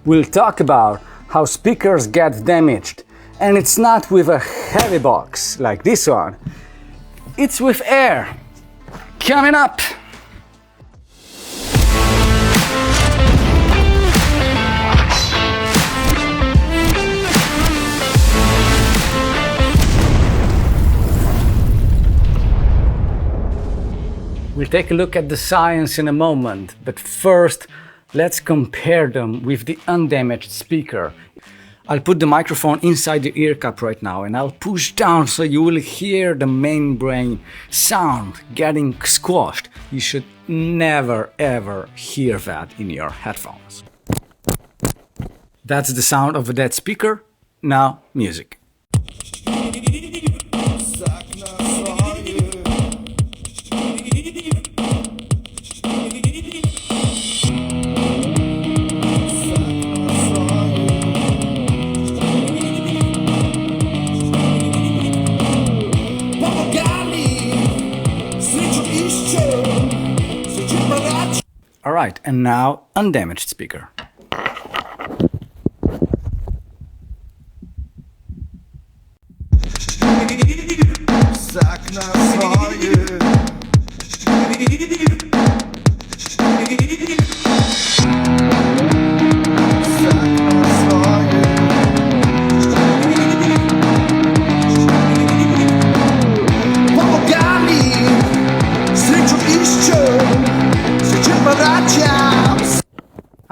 we'll talk about how speakers get damaged. And it's not with a heavy box like this one, it's with air. Coming up! We'll take a look at the science in a moment, but first, let's compare them with the undamaged speaker. I'll put the microphone inside the ear cup right now and I'll push down so you will hear the membrane sound getting squashed. You should never ever hear that in your headphones. That's the sound of a dead speaker. Now, music. Alright, and now undamaged speaker.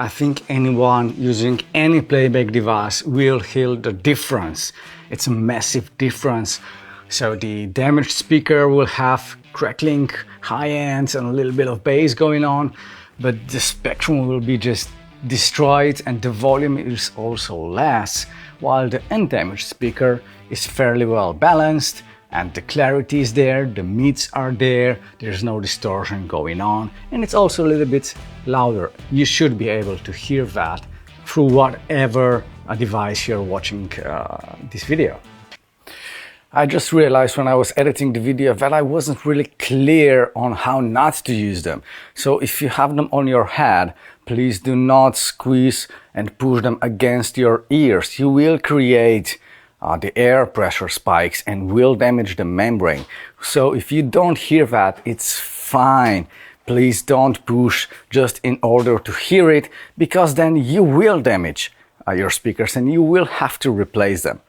I think anyone using any playback device will hear the difference. It's a massive difference. So the damaged speaker will have crackling high ends and a little bit of bass going on, but the spectrum will be just destroyed and the volume is also less, while the undamaged speaker is fairly well balanced and the clarity is there, the mids are there, there's no distortion going on, and it's also a little bit louder. You should be able to hear that through whatever device you're watching this video. I just realized when I was editing the video that I wasn't really clear on how not to use them. So if you have them on your head, please do not squeeze and push them against your ears. You will create the air pressure spikes and will damage the membrane. So if you don't hear that, it's fine. Please don't push just in order to hear it, because then you will damage your speakers and you will have to replace them.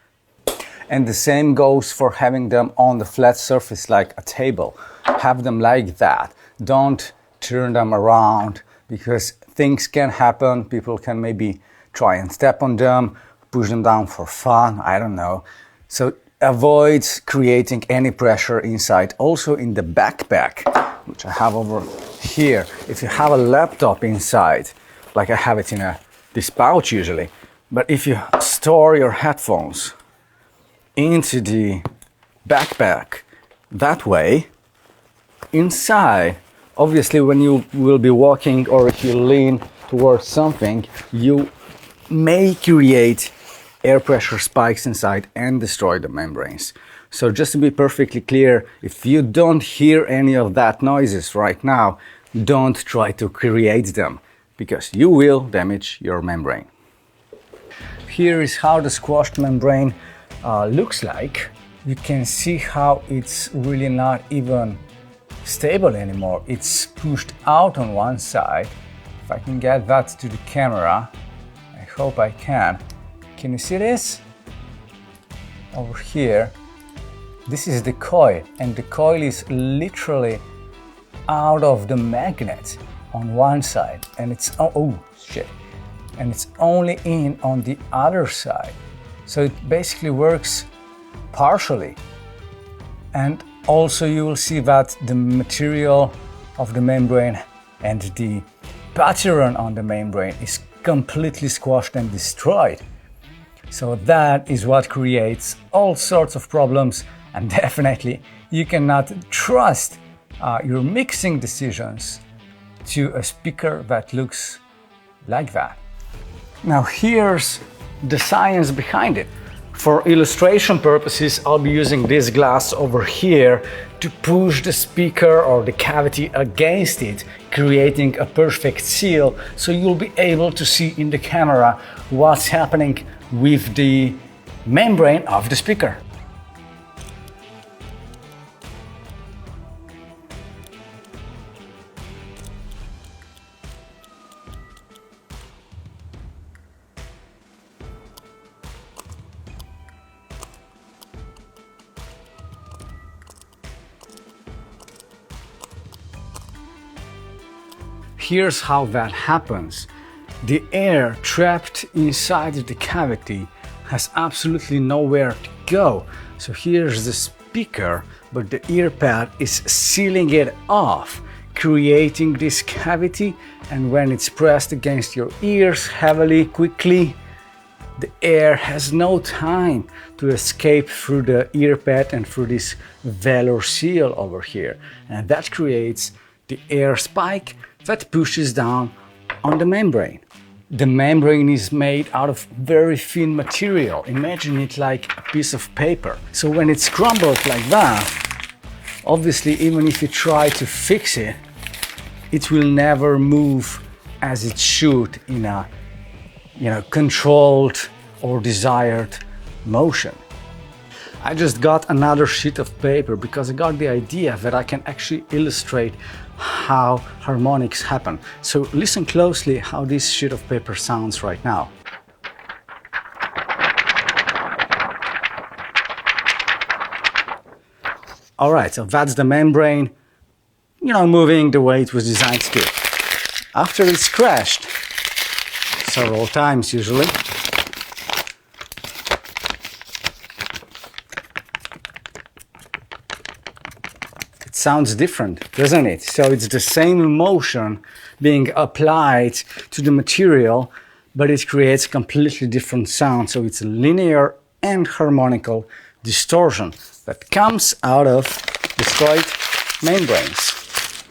And the same goes for having them on the flat surface like a table. Have them like that. Don't turn them around, because things can happen. People can maybe try and step on them, push them down for fun, I don't know. So avoid creating any pressure inside. Also in the backpack, which I have over here, if you have a laptop inside, like I have it in this pouch usually, but if you store your headphones into the backpack that way, inside, obviously when you will be walking or if you lean towards something, you may create air pressure spikes inside and destroy the membranes. So just to be perfectly clear, if you don't hear any of that noises right now, don't try to create them, because you will damage your membrane. Here is how the squashed membrane looks like. You can see how it's really not even stable anymore. It's pushed out on one side. If I can get that to the camera, I hope I can. Can you see this? Over here, this is the coil, and the coil is literally out of the magnet on one side, and it's and it's only in on the other side. So it basically works partially. And also you will see that the material of the membrane and the pattern on the membrane is completely squashed and destroyed. So that is what creates all sorts of problems, and definitely you cannot trust your mixing decisions to a speaker that looks like that. Now here's the science behind it. For illustration purposes, I'll be using this glass over here to push the speaker or the cavity against it, creating a perfect seal, so you'll be able to see in the camera what's happening with the membrane of the speaker. Here's how that happens. The air trapped inside the cavity has absolutely nowhere to go. So here's the speaker, but the ear pad is sealing it off, creating this cavity, and when it's pressed against your ears heavily, quickly, the air has no time to escape through the ear pad and through this velour seal over here. And that creates the air spike that pushes down on the membrane. The membrane is made out of very thin material. Imagine it like a piece of paper. So when it's crumbled like that, obviously even if you try to fix it, it will never move as it should in a controlled or desired motion. I just got another sheet of paper because I got the idea that I can actually illustrate how harmonics happen. So listen closely how this sheet of paper sounds right now. All right, so that's the membrane, moving the way it was designed to. After it's crashed, several times usually, sounds different, doesn't it? So it's the same motion being applied to the material, but it creates completely different sound. So it's a linear and harmonical distortion that comes out of destroyed membranes.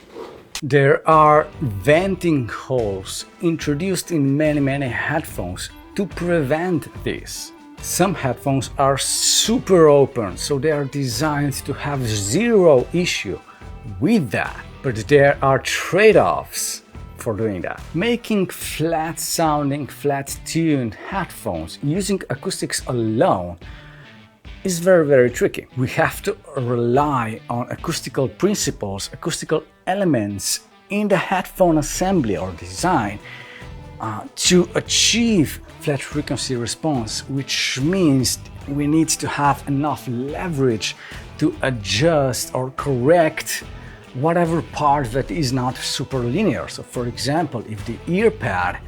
There are venting holes introduced in many headphones to prevent this. Some headphones are super open, so they are designed to have zero issue with that. But there are trade-offs for doing that. Making flat-sounding, flat-tuned headphones using acoustics alone is very tricky. We have to rely on acoustical principles, acoustical elements in the headphone assembly or design to achieve flat frequency response, which means we need to have enough leverage to adjust or correct whatever part that is not super linear. So for example, if the ear pad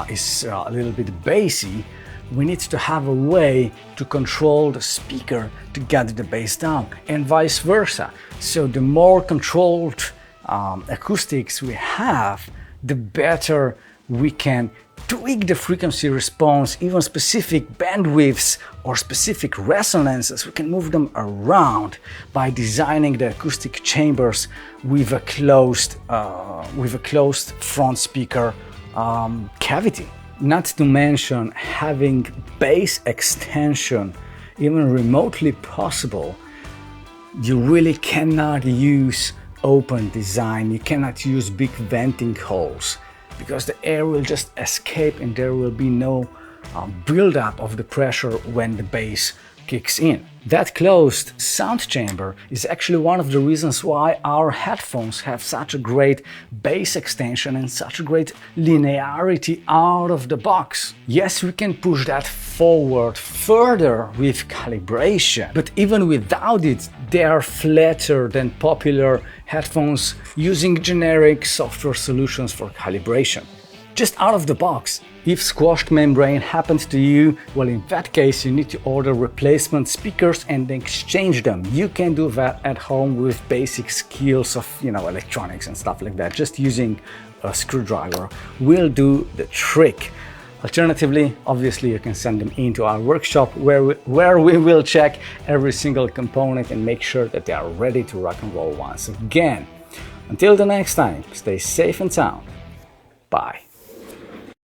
is a little bit bassy, we need to have a way to control the speaker to get the bass down, and vice versa. So the more controlled acoustics we have, the better we can tweak the frequency response, even specific bandwidths or specific resonances. We can move them around by designing the acoustic chambers with a closed front speaker cavity. Not to mention having bass extension even remotely possible. You really cannot use open design. You cannot use big venting holes, because the air will just escape and there will be no buildup of the pressure when the bass kicks in. That closed sound chamber is actually one of the reasons why our headphones have such a great bass extension and such a great linearity out of the box. Yes, we can push that forward further with calibration, but even without it, they are flatter than popular headphones using generic software solutions for calibration. Just out of the box. If squashed membrane happened to you, well, in that case you need to order replacement speakers and exchange them. You can do that at home with basic skills of electronics and stuff like that. Just using a screwdriver will do the trick. Alternatively, obviously you can send them into our workshop where we will check every single component and make sure that they are ready to rock and roll once again. Until the next time, stay safe and sound. Bye.